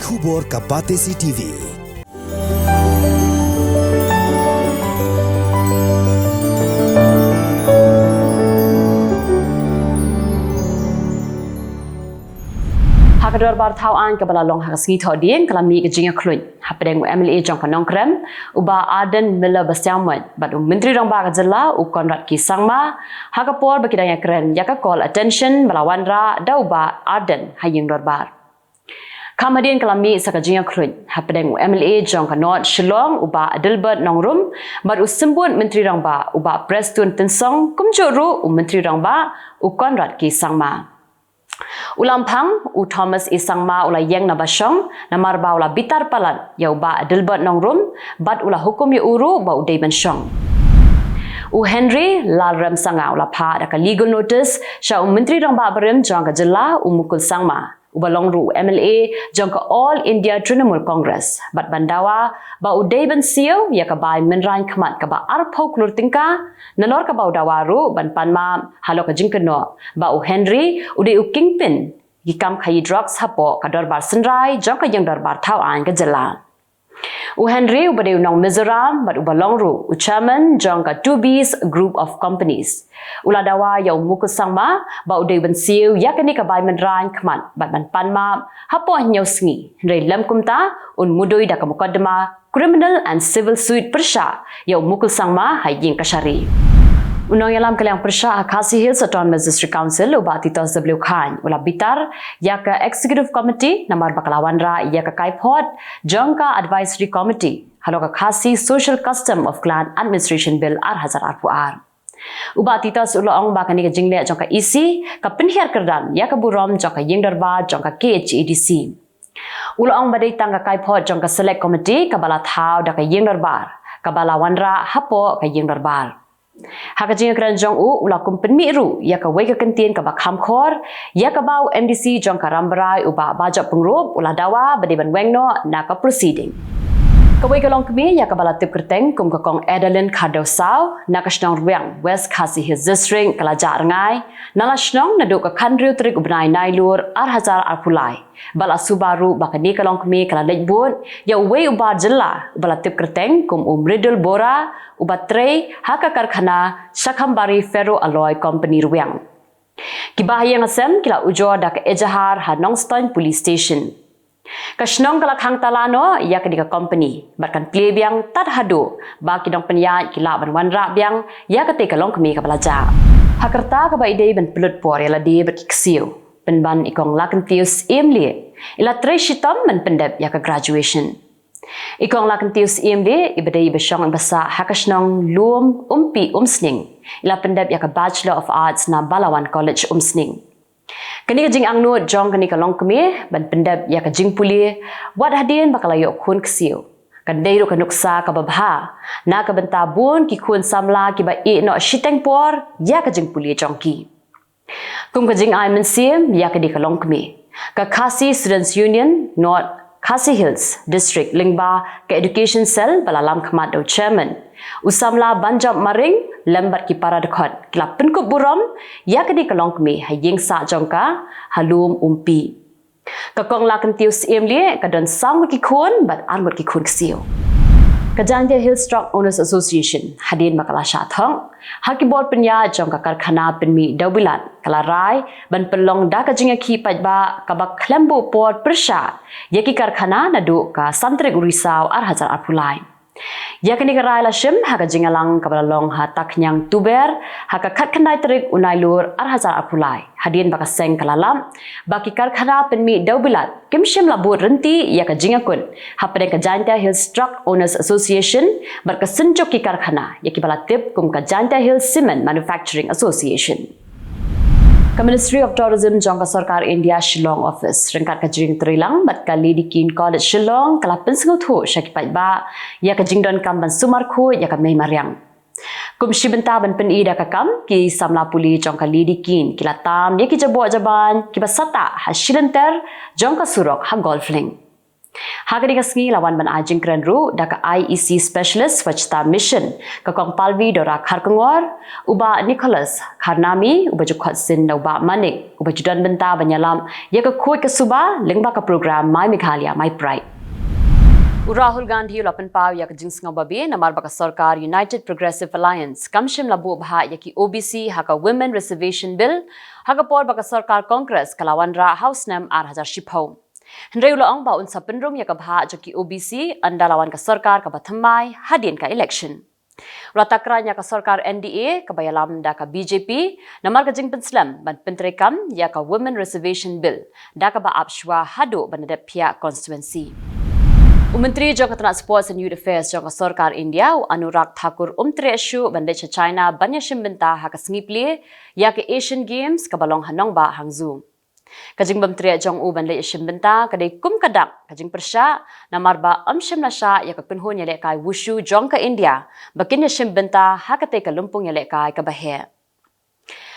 Khubor ka Pyrthei TV. Hakador bar thau an kabala long hakasngi thodien kalami ke jinga khluin hapdeng MLA jong kanong krem uba Aden Miller Bastiamat but menteri rong ba Jylla u Konrad ki sangma hakapor bakidanya kren yaka call attention balawandra da uba Aden haying dorbar Kamadian kalami sakajinga khluin hapdeng MLA jong kanot Shillong uba Adilbert nongrum but usembun menteri rong ba uba Prestun Tensong kumjuru menteri rong ba u Konrad ki sangma Ulampang u Thomas isangma ula yeng na basyong na marba ula bitar palan ya uba Adilbert nongrum bat ula hukum ya uru ba udai bansyong u Henry lalrem sanga ula pa da ka legal notice sya menteri rong ba berem jong ka Jylla mukul sangma uba longru MLA jong ka All India Trinamool Congress bat bandawa ba udai ban siu ya ka bai menrain khmat ka ba arpau klur tingka nanor ka ba udawaru ban panma halo ka jingkeno ba u Henry udai u kingpin gikam khai drugs hapo ka dorbar senrai jong ka yang dorbar thau an ka Jylla u Henry ubade unong Mizoram but ubalongru u chairman jong ka 2B's group of companies uladawa ya mukul sangma ba udai ban siu yakani ka bai menran khman bat ban panma hapo nyosngi rei lam kumta un mudoi da ka mukaddama criminal and civil suit persha ya mukul sangma haying kashari Unang yalam kalang persya Khasi Hills Autonomous District Council uba Titos W Khan ula bitar ya ka Executive Committee namar bakalawandra ya ka Kaipot jongka Advisory Committee halo ka Khasi Social Custom of Clan Administration Bill R1000 uba Titos uloong bakani ka jingle jongka EC ka penhiar kerdan ya ka burom jongka yingdarba jongka KHEDC uloong badai tangka Kaipot jongka Select Committee ka balathau da ka yingdarbar ka balawandra hapo ka yingdarbar Hakajinga keranjong ula kumpen miru ya ka wega kentien ka bakham khor ya ka bau MDC jong ka rambarai uba bajak pengrup ula dawa badiban wengno na ka proceeding Kawai kalong kami ya ka balatip kerteng kum ka kong Adeline Khadosau na ka snong ruang West Khasi Hills District kalaja ngai na la snong na do ka khandriu trik ubnai Nailur R1000 arpulai bala subaru bakani kalong kami kala lejbun ya uwe uba Jylla balatip kerteng kum Mridul Bora uba trei haka karkhana Shakhambari Ferro Alloy Company ruang kibahayang asem kila ujo da ka Ejahar Hanongstown Police Station Kasnong kalak hang talano ya kedika company barkan play biang tad hadu baki dong penyat kila ban wanra biang ya kate kalong kami ka balaja hakerta ka ba idei ban pelut por ya ladi berkiksiu penban ikong lakentius emli ila treshitam man pendep ya ka graduation ikong lakentius emli ibadai besyong basa hakasnong lum umpi umsning ila pendep ya ka Bachelor of Arts na Balawan College umsning Kani ka jing angno jong kani ka long kami ban pendap ya ka jing puli wat hadin bakalayo kun ksiu kan deiro ka nuksa ka babha na ka bentabun ki kun samla ki ba i no shiteng por ya ka jing puli jong ki kum ka jing ai mensim ya ka di ka long kami ka Khasi Students Union North Khasi Hills District Lingba ka Education Cell balalam khmat do chairman usamla banjab maring lembat ki para dekhot kila penkup burom ya kedi kalong kami haying sa jongka halum umpi kakong lakentius emli kadon samut ki khun bat armut ki khun ksiu Kajanja Hills Truck Owners Association hadin makala syathong hakibor penya jongka karkhana penmi daubilan kala rai ban pelong da kajinga ki pajba kabak klembo port persha yaki karkhana nadu ka santrik urisau R1000 arpulai Yakini karai la shim haka jingalang kabalalong ha taknyang tuber haka khatkanai trik Nailur R1000 arpulai hadin baka seng kalalam baki karkhana penmi daubilat kimshim labut renti yaka jingakun hapade ka Janta Hills Truck Owners Association barka senjok ki karkhana yaki balatip kum ka Janta Hills Cement Manufacturing Association Ka Ministry of Tourism jong ka Sarkar India Shillong Office rengkat ka jing trilang bat ka Lady Kin College Shillong kala pensngut ho syakipat ba ya ka jingdon kamban sumarkhu ya ka mei mariang kum shibenta ban pen ida ka kam ki samla puli jong ka Lady Kin kila tam ya ki jabo jaban ki basata ha shilenter jong ka surok ha golfling Haga digasngi lawan ban ajing keren ru daka IEC specialist swachhta mission kakong palvi dora kharkangor uba Nicholas Karnami uba jukhot sin uba manik uba judan benta banyalam ya ka khoi ka suba lengba ka program my Meghalaya my pride. Rahul Gandhi lapan pau yak jingsnga babi namar baka sarkar United Progressive Alliance kamshim labu bha yaki OBC haka Women Reservation Bill haka por baka sarkar Congress kalawan ra House nam 8,000 shipau. Hendrai ulang ba unsa penrum ya kabha jaki OBC anda lawan ka sarkar ka bathamai hadin ka election. Ratakranya ka sarkar NDA ka bayalam da ka BJP namar ka jing penslam ban pentrekam ya ka Women Reservation Bill da ka ba apshwa hado banadap pia constituency. Menteri Jangkatan Sports and Youth Affairs Jangka Sarkar India Anurag Thakur umtre ashu bande cha China banya shimbenta haka sngipli ya ke Asian Games ka balong hanong ba Hangzhou. Kajing bamtre jong u ban le shimbenta kadai kum kadak kajing persya namar ba amshim na sha ya ka penhon yale kai wushu jong ka India bakin ya shimbenta hakate ka lumpung yale kai ka bahe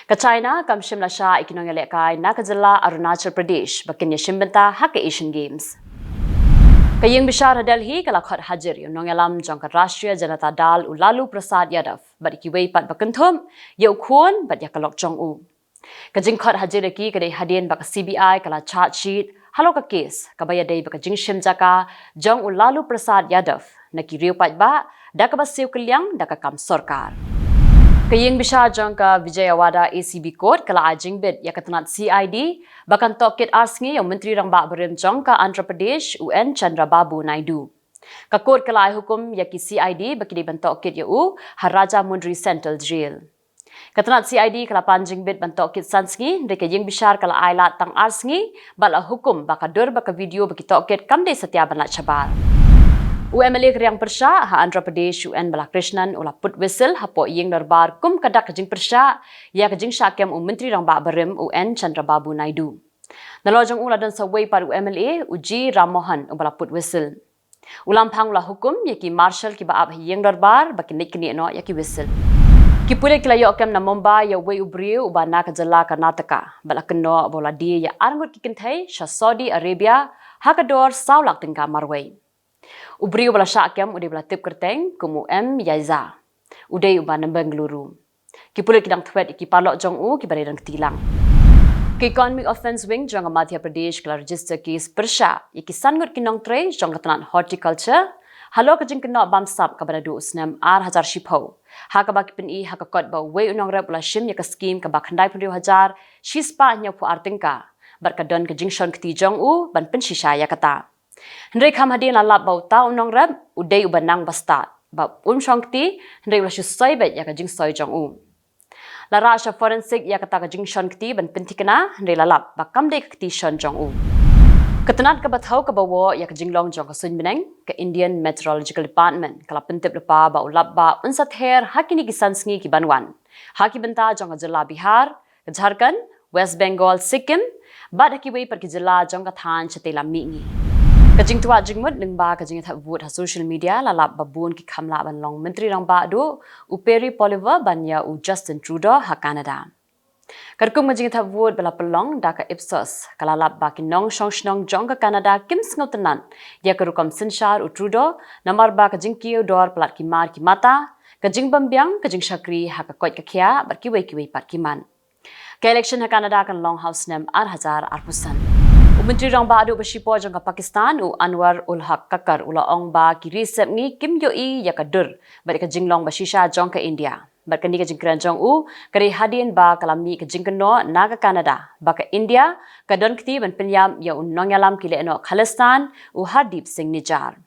ka China kam shim na sha ikinong yale kai na ka Jylla Arunachal Pradesh bakin ya shimbenta haka Asian Games Kylleng Bishar Delhi kalakhat hajar yung nongalam jong ka Rashtriya Janata Dal u Lalu Prasad Yadav bat ikiway pat bakanthum ya ukhon bat ya kalok jong u Kajing khat hajar ki kadai hadien baka CBI kala charge sheet halo ka case kabaya dei baka jingshim jaka jong u Lalu Prasad Yadav nakiriu pat ba daka ba siu Kylleng daka kam sarkar Kylleng Bishar jong ka Vijayawada ACB Court kala ajing bid ya katanat CID bakan tokit arsngi yang menteri rang ba berim jong ka Andhra Pradesh UN Chandrababu Naidu ka court kala hukum ya ki CID baki di bantokit ya u Haraja Mundri Central Jail Katanat CID kala panjing bid bantok kit sansngi de Kylleng Bishar kala ailat tang arsngi bala hukum baka dur baka video baki tokit kamde satya banat chabar UMLA kriang persya ha Andhra Pradesh UN Balakrishnan ula put whistle hapo yeng darbar kum kadak kajing persya ya kajing syakem menteri rang ba berim UN Chandrababu Naidu nalojong ula dan saway par UMLA uji Ramohan ubala put whistle ulam phang ula hukum yaki marshal ki ba ab yeng darbar baki nikni no yaki whistle Kipule kilayo kem na Mumbai ya way ubriu ubana ka Jylla Karnataka balakno bola di ya arangut kikinthai sha Saudi Arabia hakador saulak tingka marway Ubriu bala syakem ude bala tip kerteng kumu Yaiza ude ubana Bengaluru Kipule kidang thwet iki palok jong u ki bare dang tilang Ki Economic Offence Wing jong Madhya Pradesh kala register case persya iki sangut kinong tre jong katanan horticulture Halo kajing kena bamsap kabada du usnam 8,000 shipau. Haka baki peni haka kot ba way unong rep ula shim yaka skim ka bakhandai 10,000 shispa nya pu artingka. Bar ka don kajing shon kti jong u ban pen shisha yakata. Hendrai kam hadin la lap bau ta unong rep udai ubanang basta. Ba shong kti hendrai ula shusai bet yaka jing soy jong u. La rasha forensic yakata kajing shon kti ban pentikana hendrai la lap ba kam de kti shon jong u. Ketenat ke bathau ke bawa ya ke jinglong jong ke sun beneng ke Indian Meteorological Department kala pentip lepa ba ulap ba unsat her hakini kisan sngi ki banwan haki benta jong ke Jylla Bihar ke Jharkhand West Bengal Sikkim bad haki wei per ki Jylla jong ka than chatela mingi ke jingtwa jingmut lingba ke jingat vot ha social media la lap babun ki khamla ban long menteri rang ba do uperi Poliver banya u Justin Trudeau ha Canada Karkum majing thavut bela pelong daka Ipsos kalalap baki nong shong jong ka Canada kim sngotanan ya karukam sinshar u Trudeau namar ba kajing kiyo dor plat ki mar ki mata kajing bambyang kajing shakri ha ka koit ka khya bar ki wei pat ki man ka election ha Canada kan long house nam 8,000 arpusan Menteri rang ba adu basipo jong ka Pakistan u Anwar ul Haq kakar ula ong ba ki resep ngi kim yo I ya ka dur bar ka jinglong basisha jong ka India Barkani ka jingkran jong u kari hadin ba kalami ka jingkano naga Canada baka India ka don kti ban penyam ya unong yalam kile no Khalistan u Hardip Singh Nijar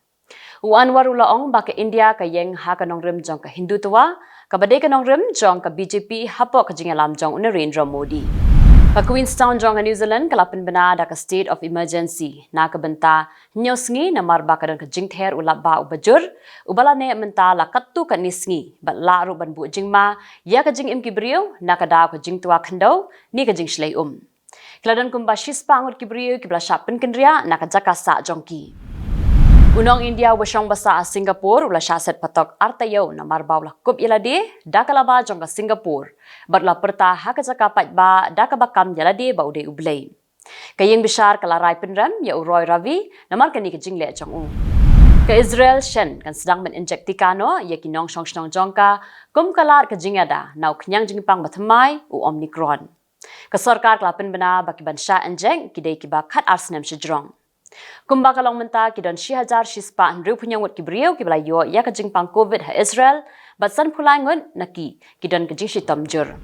u Anwar ulaong baka India ka yeng ha ka nongrim jong ka Hindutwa ka bade ka nongrim jong ka BJP hapo ka jingalam jong Narendra Modi Ka Queenstown jong ka New Zealand kalapin bana da ka state of emergency na ka benta nyosngi na marba ka don ka jingther ulap ba u bajur ubala ne menta la kattu ka nisngi bat la ru ban bu jingma ya ka jing im kibriyo na ka da ka jingtwa khandau ni ka jing shlei Kladan kumba shispa ngut kibriyo kibla shapin kendria na ka jaka sa jongki Unong India wasong basa a Singapore ula syaset patok artayo na marbaw la kup ilade dakalaba jong ka Singapore batla perta haka jaka pat ba dakabakam yalade ba ude ublay Kylleng besar kalarai penram ya uroi ravi namar kani ke jingle chong ke Israel Shen kan sedang meninjek tikano ya kinong shong jongka kum kalar ke jingada nau knyang jingpang batmai u Omicron. Ke sarkar kelapen bena baki bansha enjeng kidai kiba khat arsnem shijrong. Kumba kalong menta kidon 1000 shispa nru punyang kibriu kibla yo ya ke jingpang COVID ha Israel batsan pulai ngun naki kidon ke jing shitam jur.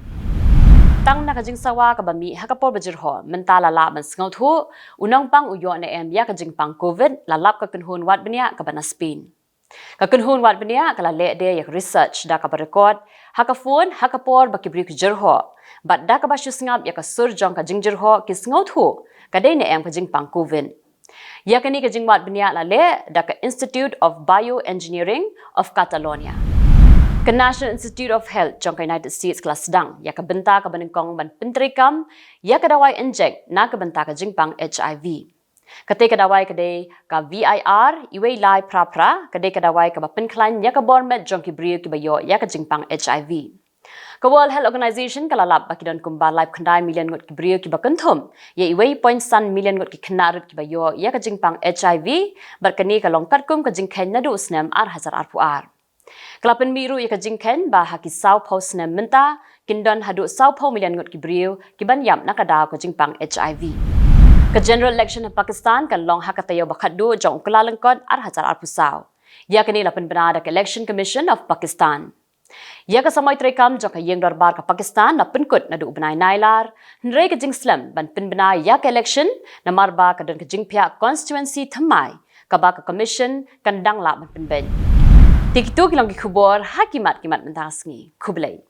Tang na kajing sawa ka bami hakapor bajir ho menta lala ban sngaut hu unang pang uyo na em ya kajing pang COVID lalap ka kunhun wat benia ka bana Spain. Ka kunhun wat benia kala le de yak research da ka record hakafon hakapor bakibri ku jir ho bat da ka bashu sngap ya ka sur jong ka jingjir ho ki sngaut hu ka de na em kajing pang COVID. Ya kani kajing wat benia la le da ka Institute of Bioengineering of Catalonia. Ke National Institute of Health jong ka United States kelas sedang ya ka benta ka banengkong ban pentrikam ya ka dawai injek na ka benta ka jingpang HIV. Kate ka dawai ka de ka VIR iwei lai pra kade ka dawai ka penklan ya ka bormet jong ki brio ki bayo ya ka jingpang HIV. Ka World Health Organization kalalap bakidon kumba live kandai million ngot ki brio ki bakanthum ya iwei point san million ngot ki khnarut ki bayo ya ka jingpang HIV barkani ka longkat kum ka jingkhen nadu usnem ar hazar arpuar. Kelapen biru ya kajingken bah haki Sao Paulo snem menta kindon hadu Sao Paulo million ngot kibriu kiban yam nakada ko jingpang HIV. Ke general election of Pakistan kan long hakatayo bakadu jong kelalengkot ar hazar arpusau. Ya kini lapen benada ke Election Commission of Pakistan. Ya ka samai trekam jong ka yeng darbar ka Pakistan na penkut nadu benai Nailur nrei ke jing slam ban penbena ya ke election na marba ka don ke jing pihak constituency thamai ka ba ka commission kan dang la ban penben. Tikitu kilang Khubor hakimat kimat mentasngi Khubor.